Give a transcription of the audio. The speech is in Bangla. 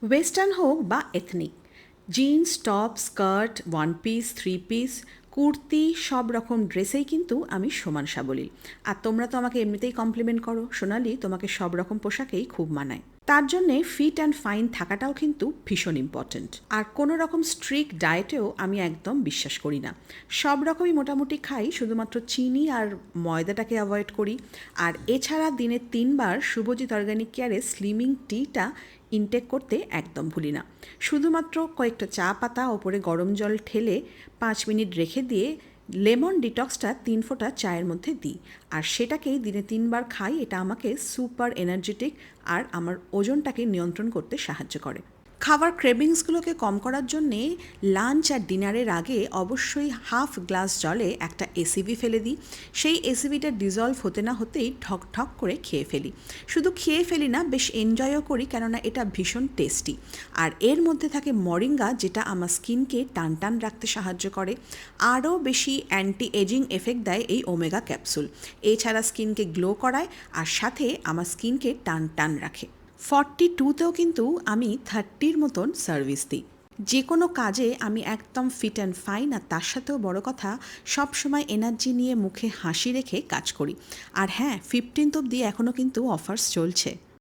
ওয়েস্টার্ন হোক বা ethnic, jeans, top, skirt, one piece, three piece, kurti সব রকম ড্রেসেই কিন্তু আমি সমান সাবলীল। আর তোমরা তো আমাকে এমনিতেই কমপ্লিমেন্ট করো, সোনালি তোমাকে সব রকম পোশাকেই খুব মানায়। তার জন্যে ফিট অ্যান্ড ফাইন থাকাটাও কিন্তু ভীষণ ইম্পর্ট্যান্ট। আর কোনো রকম স্ট্রিক্ট ডায়েটেও আমি একদম বিশ্বাস করি না। সব রকমই মোটামুটি খাই, শুধুমাত্র চিনি আর ময়দাটাকে অ্যাভয়েড করি। আর এছাড়া দিনে 3 বার শুভজিৎ অর্গ্যানিক কেয়ারে স্লিমিং টিটা ইনটেক করতে একদম ভুলি না। শুধুমাত্র কয়েকটা চা পাতা ওপরে গরম জল ঢেলে 5 মিনিট রেখে দিয়ে লেমন ডিটক্সটা 3 ফোঁটা চায়ের মধ্যে দিই, আর সেটাকেই দিনে 3 বার খাই। এটা আমাকে সুপার এনার্জেটিক আর আমার ওজনটাকে নিয়ন্ত্রণ করতে সাহায্য করে। খাবার ক্রেভিংসগুলোকে কম করার জন্যে লাঞ্চ আর ডিনারের আগে অবশ্যই হাফ গ্লাস জলে একটা এসিবি ফেলে দিই। সেই এসিবিটা ডিজলভ হতে না হতেই ঠক ঠক করে খেয়ে ফেলি। শুধু খেয়ে ফেলি না, বেশ এনজয়ও করি, কেননা এটা ভীষণ টেস্টি। আর এর মধ্যে থাকে মরিঙ্গা, যেটা আমার স্কিনকে টান টান রাখতে সাহায্য করে। আরও বেশি অ্যান্টি এজিং এফেক্ট দেয় এই ওমেগা ক্যাপসুল। এছাড়া স্কিনকে গ্লো করায় আর সাথে আমার স্কিনকে টান টান রাখে। 42তেও কিন্তু আমি 30-র মতন সার্ভিস দিই। যে কোনো কাজে আমি একদম ফিট অ্যান্ড ফাইন, আর তার সাথেও বড় কথা, সবসময় এনার্জি নিয়ে মুখে হাসি রেখে কাজ করি। আর হ্যাঁ, 15th অবধি এখনও কিন্তু অফার্স চলছে।